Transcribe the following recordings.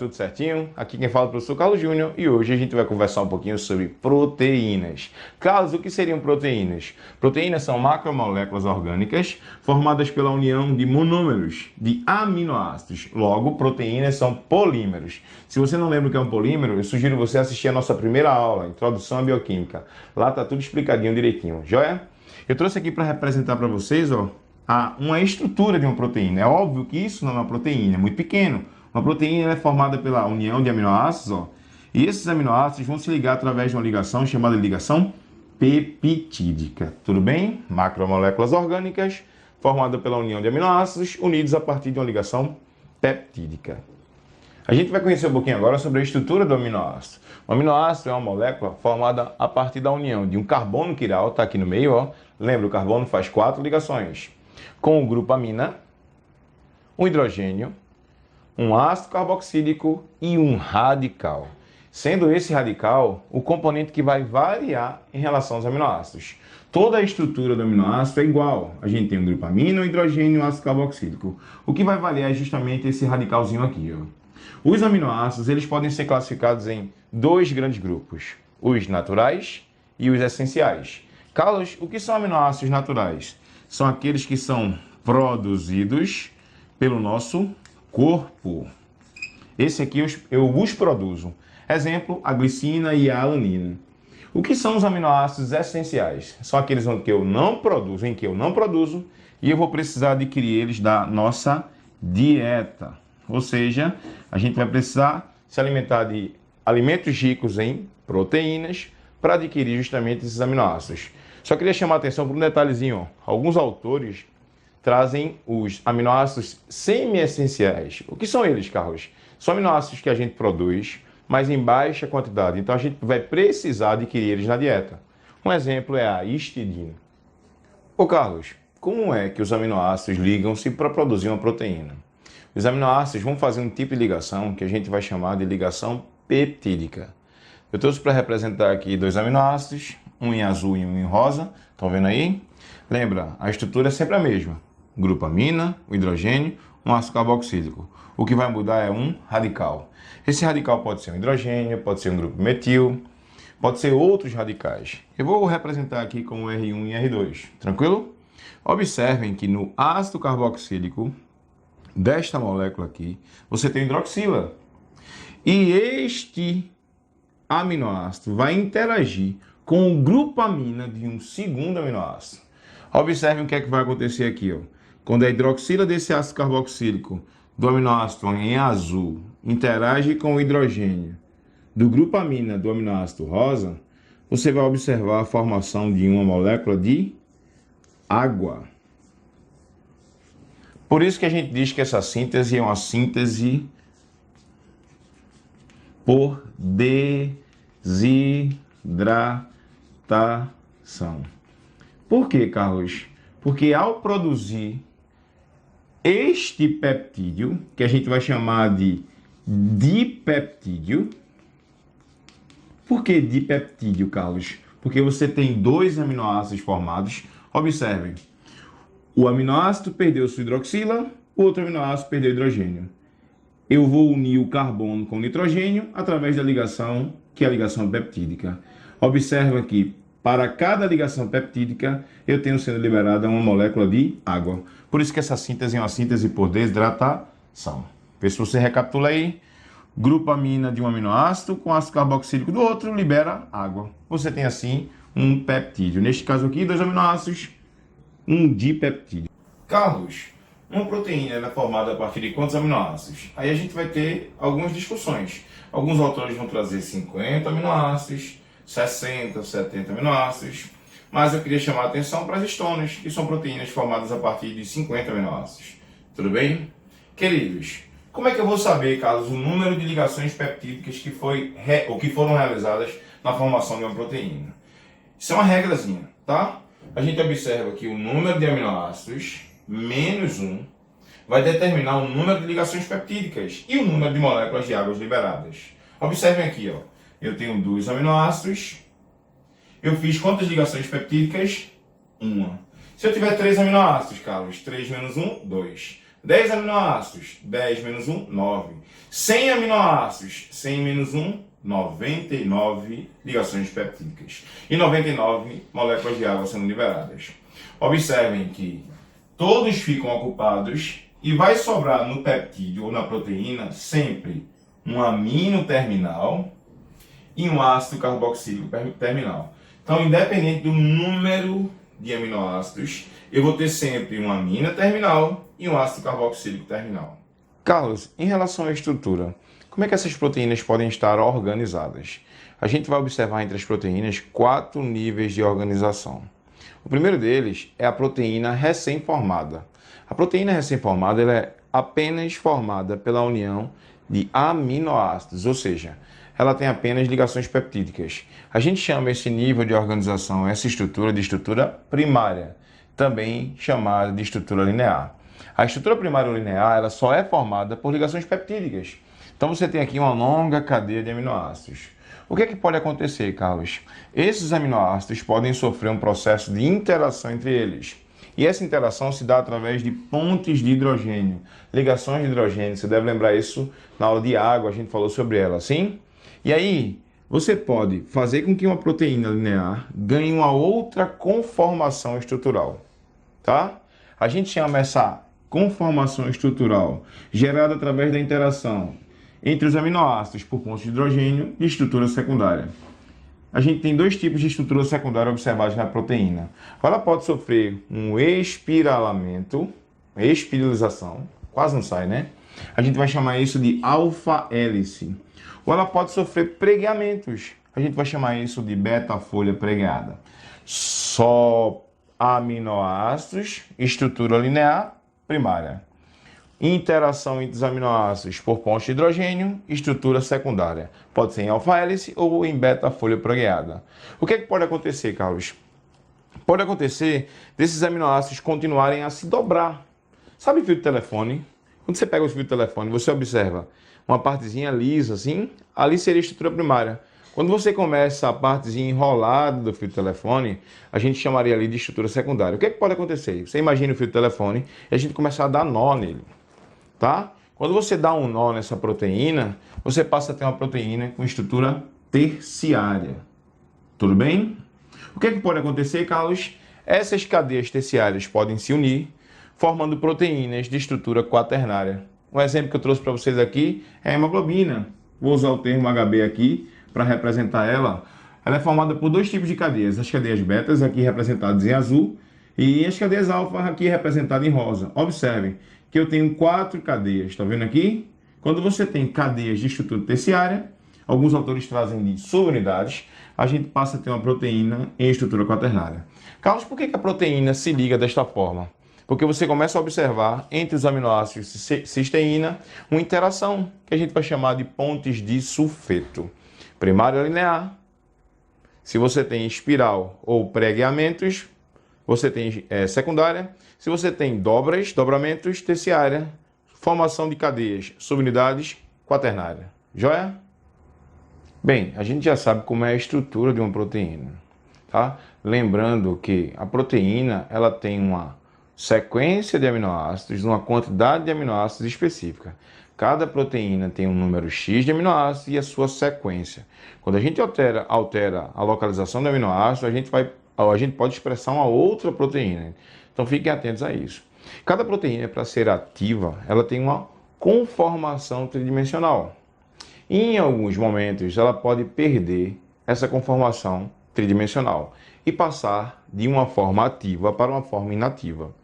tudo certinho? Aqui quem fala é o professor Carlos Júnior e hoje a gente vai conversar um pouquinho sobre proteínas. Carlos, o que seriam proteínas? Proteínas são macromoléculas orgânicas formadas pela união de monômeros de aminoácidos. Logo, proteínas são polímeros. Se você não lembra o que é um polímero, eu sugiro você assistir a nossa primeira aula, Introdução à Bioquímica. Lá tá tudo explicadinho direitinho, joia? Eu trouxe aqui para representar para vocês, uma estrutura de uma proteína. É óbvio que isso não é uma proteína, é muito pequeno. Uma proteína é formada pela união de aminoácidos, e esses aminoácidos vão se ligar através de uma ligação chamada ligação peptídica. Tudo bem? Macromoléculas orgânicas formadas pela união de aminoácidos unidos a partir de uma ligação peptídica. A gente vai conhecer um pouquinho agora sobre a estrutura do aminoácido. O aminoácido é uma molécula formada a partir da união de um carbono quiral, está aqui no meio, Lembra, o carbono faz 4 ligações, com o grupo amina, um hidrogênio, um ácido carboxílico e um radical. Sendo esse radical o componente que vai variar em relação aos aminoácidos. Toda a estrutura do aminoácido é igual. A gente tem um grupo amina, um hidrogênio e um ácido carboxílico. O que vai variar é justamente esse radicalzinho aqui. Os aminoácidos eles podem ser classificados em 2 grandes grupos, os naturais e os essenciais. Carlos, o que são aminoácidos naturais? São aqueles que são produzidos pelo nosso corpo. Esse aqui eu os produzo. Exemplo, a glicina e a alanina. O que são os aminoácidos essenciais? São aqueles em que eu não produzo, e eu vou precisar adquirir eles da nossa dieta. Ou seja, a gente vai precisar se alimentar de alimentos ricos em proteínas para adquirir justamente esses aminoácidos. Só queria chamar a atenção para um detalhezinho. Alguns autores trazem os aminoácidos semi-essenciais. O que são eles, Carlos? São aminoácidos que a gente produz, mas em baixa quantidade. Então a gente vai precisar adquirir eles na dieta. Um exemplo é a histidina. Ô Carlos, como é que os aminoácidos ligam-se para produzir uma proteína? Os aminoácidos vão fazer um tipo de ligação que a gente vai chamar de ligação peptídica. Eu trouxe para representar aqui 2 aminoácidos, um em azul e um em rosa. Estão vendo aí? Lembra, a estrutura é sempre a mesma. Grupo amina, o hidrogênio, um ácido carboxílico. O que vai mudar é um radical. Esse radical pode ser um hidrogênio, pode ser um grupo metil, pode ser outros radicais. Eu vou representar aqui como R1 e R2. Tranquilo? Observem que no ácido carboxílico desta molécula aqui, você tem hidroxila. E este aminoácido vai interagir com o grupo amina de um segundo aminoácido. Observem o que é que vai acontecer aqui. Quando a hidroxila desse ácido carboxílico do aminoácido em azul interage com o hidrogênio do grupo amina do aminoácido rosa, você vai observar a formação de uma molécula de água. Por isso que a gente diz que essa síntese é uma síntese por desidratação. Por quê, Carlos? Porque ao produzir este peptídeo, que a gente vai chamar de dipeptídeo. Por que dipeptídeo, Carlos? Porque você tem 2 aminoácidos formados. Observem, o aminoácido perdeu sua hidroxila, o outro aminoácido perdeu hidrogênio. Eu vou unir o carbono com o nitrogênio através da ligação, que é a ligação peptídica. Observe aqui, para cada ligação peptídica, eu tenho sendo liberada uma molécula de água. Por isso que essa síntese é uma síntese por desidratação. Vê se você recapitula aí. Grupo amina de um aminoácido com ácido carboxílico do outro libera água. Você tem assim um peptídeo. Neste caso aqui, 2 aminoácidos, um dipeptídeo. Carlos, uma proteína é formada a partir de quantos aminoácidos? Aí a gente vai ter algumas discussões. Alguns autores vão trazer 50 aminoácidos, 60, 70 aminoácidos, mas eu queria chamar a atenção para as histonas, que são proteínas formadas a partir de 50 aminoácidos. Tudo bem? Queridos, como é que eu vou saber, Carlos, o número de ligações peptídicas que foram realizadas na formação de uma proteína? Isso é uma regrazinha, tá? A gente observa que o número de aminoácidos menos 1 vai determinar o número de ligações peptídicas e o número de moléculas de águas liberadas. Observem aqui, eu tenho 2 aminoácidos, eu fiz quantas ligações peptídicas? 1. Se eu tiver 3 aminoácidos, Carlos, 3 menos 1, 2. 10 aminoácidos, 10 menos 1, 9. 100 aminoácidos, 100 menos 1, 99 ligações peptídicas. E 99 moléculas de água sendo liberadas. Observem que todos ficam ocupados e vai sobrar no peptídeo ou na proteína sempre um amino terminal e um ácido carboxílico terminal. Então, independente do número de aminoácidos, eu vou ter sempre uma amina terminal e um ácido carboxílico terminal. Carlos, em relação à estrutura, como é que essas proteínas podem estar organizadas? A gente vai observar entre as proteínas 4 níveis de organização. O primeiro deles é a proteína recém-formada. A proteína recém-formada ela é apenas formada pela união de aminoácidos, ou seja, ela tem apenas ligações peptídicas. A gente chama esse nível de organização, essa estrutura, de estrutura primária, também chamada de estrutura linear. A estrutura primária ou linear ela só é formada por ligações peptídicas. Então você tem aqui uma longa cadeia de aminoácidos. O que é que pode acontecer, Carlos? Esses aminoácidos podem sofrer um processo de interação entre eles. E essa interação se dá através de pontes de hidrogênio, ligações de hidrogênio. Você deve lembrar isso na aula de água, a gente falou sobre ela, sim? E aí, você pode fazer com que uma proteína linear ganhe uma outra conformação estrutural, tá? A gente chama essa conformação estrutural gerada através da interação entre os aminoácidos por pontos de hidrogênio de estrutura secundária. A gente tem 2 tipos de estrutura secundária observados na proteína. Ela pode sofrer um espiralamento, espiralização, quase não sai, né? A gente vai chamar isso de alfa-hélice. Ou ela pode sofrer pregueamentos. A gente vai chamar isso de beta-folha pregueada. Só aminoácidos, estrutura linear primária. Interação entre os aminoácidos por pontos de hidrogênio, estrutura secundária. Pode ser em alfa-hélice ou em beta-folha pregueada. O que é que pode acontecer, Carlos? Pode acontecer desses aminoácidos continuarem a se dobrar. Sabe fio de telefone? Quando você pega o fio de telefone, você observa uma partezinha lisa assim, ali seria a estrutura primária. Quando você começa a partezinha enrolada do fio de telefone, a gente chamaria ali de estrutura secundária. O que é que pode acontecer? Você imagina o fio de telefone e a gente começa a dar nó nele, tá? Quando você dá um nó nessa proteína, você passa a ter uma proteína com estrutura terciária. Tudo bem? O que é que pode acontecer, Carlos? Essas cadeias terciárias podem se unir, formando proteínas de estrutura quaternária. Um exemplo que eu trouxe para vocês aqui é a hemoglobina. Vou usar o termo HB aqui para representar ela. Ela é formada por 2 tipos de cadeias. As cadeias betas, aqui representadas em azul, e as cadeias alfa, aqui representadas em rosa. Observem que eu tenho 4 cadeias. Está vendo aqui? Quando você tem cadeias de estrutura terciária, alguns autores trazem de subunidades, a gente passa a ter uma proteína em estrutura quaternária. Carlos, por que a proteína se liga desta forma? Porque você começa a observar entre os aminoácidos cisteína uma interação que a gente vai chamar de pontes de sulfeto. Primária linear. Se você tem espiral ou pregueamentos, você tem secundária. Se você tem dobramentos, terciária. Formação de cadeias, subunidades, quaternária. Joia? Bem, a gente já sabe como é a estrutura de uma proteína, tá? Lembrando que a proteína ela tem uma sequência de aminoácidos, uma quantidade de aminoácidos específica. Cada proteína tem um número X de aminoácidos e a sua sequência. Quando a gente altera a localização do aminoácido, a gente pode expressar uma outra proteína. Então fiquem atentos a isso. Cada proteína, para ser ativa, ela tem uma conformação tridimensional. E em alguns momentos, ela pode perder essa conformação tridimensional e passar de uma forma ativa para uma forma inativa.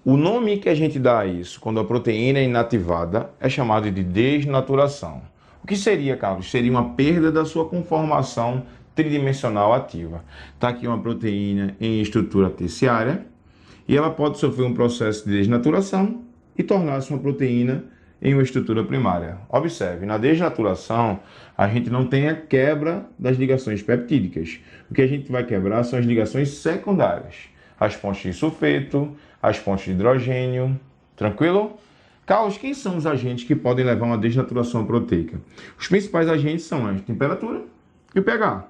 O nome que a gente dá a isso, quando a proteína é inativada, é chamado de desnaturação. O que seria, Carlos? Seria uma perda da sua conformação tridimensional ativa. Está aqui uma proteína em estrutura terciária e ela pode sofrer um processo de desnaturação e tornar-se uma proteína em uma estrutura primária. Observe, na desnaturação, a gente não tem a quebra das ligações peptídicas. O que a gente vai quebrar são as ligações secundárias. As pontes de sulfeto, as pontes de hidrogênio. Tranquilo? Carlos, quem são os agentes que podem levar a uma desnaturação proteica? Os principais agentes são a temperatura e o pH.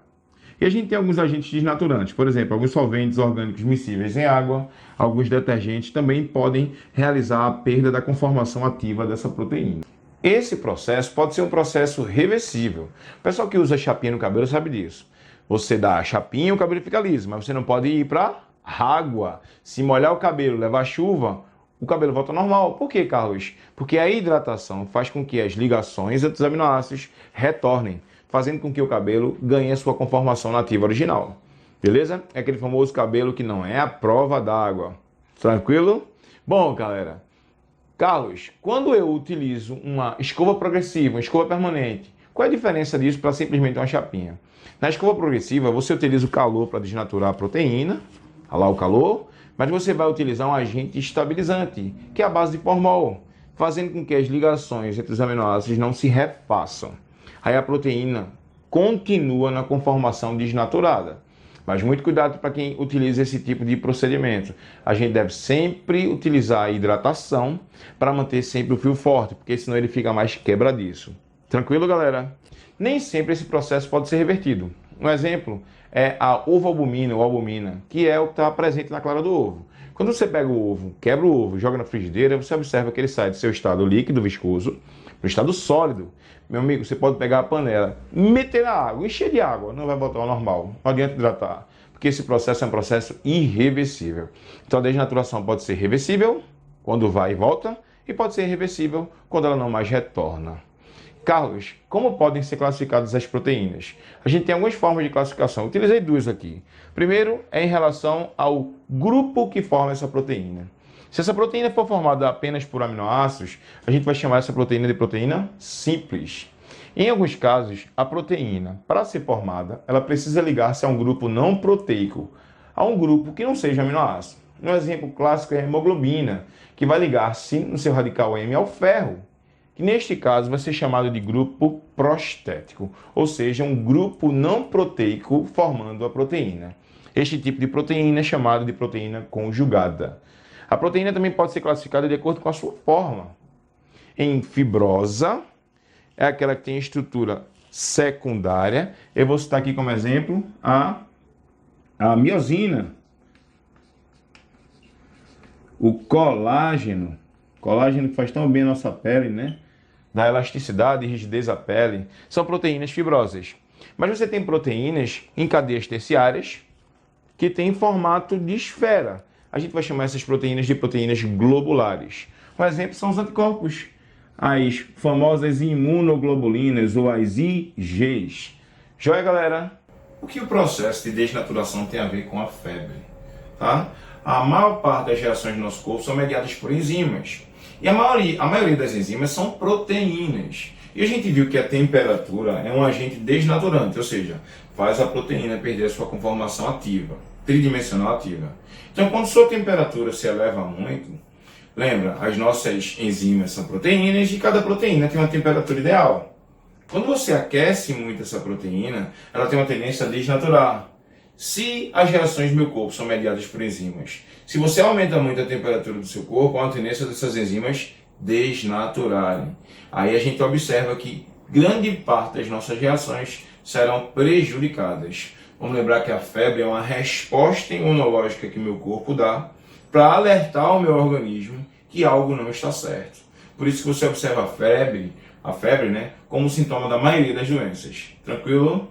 E a gente tem alguns agentes desnaturantes, por exemplo, alguns solventes orgânicos miscíveis em água, alguns detergentes também podem realizar a perda da conformação ativa dessa proteína. Esse processo pode ser um processo reversível. O pessoal que usa chapinha no cabelo sabe disso. Você dá a chapinha, o cabelo fica liso, mas você não pode ir para água. Se molhar o cabelo, levar chuva, o cabelo volta ao normal. Por quê, Carlos? Porque a hidratação faz com que as ligações entre os aminoácidos retornem, fazendo com que o cabelo ganhe a sua conformação nativa original. Beleza? É aquele famoso cabelo que não é a prova d'água. Tranquilo? Bom, galera, Carlos, quando eu utilizo uma escova progressiva, uma escova permanente, qual é a diferença disso para simplesmente uma chapinha? Na escova progressiva, você utiliza o calor para desnaturar a proteína, olha lá o calor, mas você vai utilizar um agente estabilizante, que é a base de formol, fazendo com que as ligações entre os aminoácidos não se refaçam. Aí a proteína continua na conformação desnaturada. Mas muito cuidado para quem utiliza esse tipo de procedimento. A gente deve sempre utilizar a hidratação para manter sempre o fio forte, porque senão ele fica mais quebradiço. Tranquilo, galera? Nem sempre esse processo pode ser revertido. Um exemplo é a ovoalbumina ou albumina, que é o que está presente na clara do ovo. Quando você pega o ovo, quebra o ovo, joga na frigideira, você observa que ele sai do seu estado líquido, viscoso, para o estado sólido. Meu amigo, você pode pegar a panela, meter na água, encher de água, não vai voltar ao normal. Não adianta hidratar, porque esse processo é um processo irreversível. Então a desnaturação pode ser reversível, quando vai e volta, e pode ser irreversível, quando ela não mais retorna. Carlos, como podem ser classificadas as proteínas? A gente tem algumas formas de classificação. Utilizei duas aqui. Primeiro é em relação ao grupo que forma essa proteína. Se essa proteína for formada apenas por aminoácidos, a gente vai chamar essa proteína de proteína simples. Em alguns casos, a proteína, para ser formada, ela precisa ligar-se a um grupo não proteico, a um grupo que não seja aminoácido. Um exemplo clássico é a hemoglobina, que vai ligar-se no seu radical M ao ferro, que neste caso vai ser chamado de grupo prostético, ou seja, um grupo não proteico formando a proteína. Este tipo de proteína é chamado de proteína conjugada. A proteína também pode ser classificada de acordo com a sua forma. Em fibrosa, é aquela que tem estrutura secundária. Eu vou citar aqui como exemplo a miosina, o colágeno. Colágeno que faz tão bem a nossa pele, né? Dá elasticidade e rigidez à pele. São proteínas fibrosas. Mas você tem proteínas em cadeias terciárias que têm formato de esfera. A gente vai chamar essas proteínas de proteínas globulares. Um exemplo são os anticorpos, as famosas imunoglobulinas ou as IgGs. Joia, galera? O que o processo de desnaturação tem a ver com a febre? Tá? A maior parte das reações do nosso corpo são mediadas por enzimas. E a maioria das enzimas são proteínas. E a gente viu que a temperatura é um agente desnaturante, ou seja, faz a proteína perder a sua conformação ativa, tridimensional ativa. Então, quando sua temperatura se eleva muito, lembra, as nossas enzimas são proteínas e cada proteína tem uma temperatura ideal. Quando você aquece muito essa proteína, ela tem uma tendência a desnaturar. Se as reações do meu corpo são mediadas por enzimas, se você aumenta muito a temperatura do seu corpo, há uma tendência dessas enzimas desnaturarem. Aí a gente observa que grande parte das nossas reações serão prejudicadas. Vamos lembrar que a febre é uma resposta imunológica que meu corpo dá para alertar o meu organismo que algo não está certo. Por isso que você observa a febre, né, como sintoma da maioria das doenças. Tranquilo?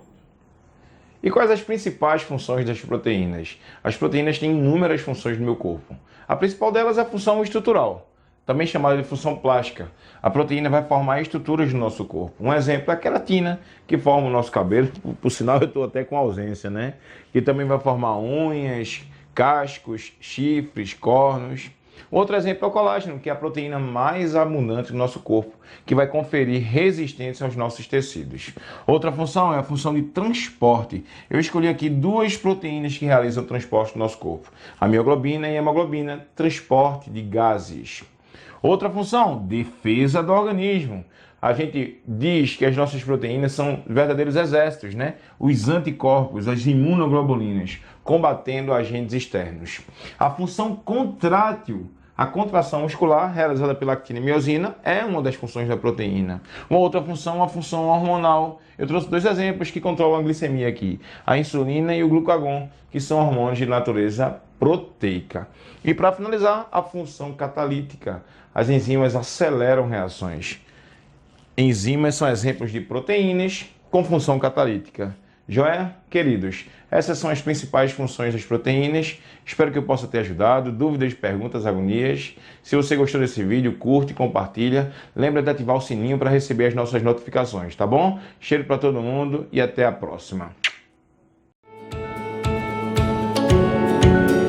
E quais as principais funções das proteínas? As proteínas têm inúmeras funções no meu corpo. A principal delas é a função estrutural, também chamada de função plástica. A proteína vai formar estruturas no nosso corpo. Um exemplo é a queratina, que forma o nosso cabelo. Por sinal, eu estou até com ausência, né? Que também vai formar unhas, cascos, chifres, cornos. Outro exemplo é o colágeno, que é a proteína mais abundante do nosso corpo, que vai conferir resistência aos nossos tecidos. Outra função é a função de transporte. Eu escolhi aqui duas proteínas que realizam o transporte do nosso corpo. A mioglobina e a hemoglobina, transporte de gases. Outra função, defesa do organismo. A gente diz que as nossas proteínas são verdadeiros exércitos, né? Os anticorpos, as imunoglobulinas, combatendo agentes externos. A função contrátil, A contração muscular, realizada pela actina e miosina, é uma das funções da proteína. Uma outra função é a função hormonal. Eu trouxe dois exemplos que controlam a glicemia aqui: a insulina e o glucagon, que são hormônios de natureza proteica. E para finalizar, a função catalítica. As enzimas aceleram reações. Enzimas são exemplos de proteínas com função catalítica. Joia? Queridos, essas são as principais funções das proteínas. Espero que eu possa ter ajudado. Dúvidas, perguntas, agonias? Se você gostou desse vídeo, curte e compartilha. Lembra de ativar o sininho para receber as nossas notificações, tá bom? Cheiro para todo mundo e até a próxima.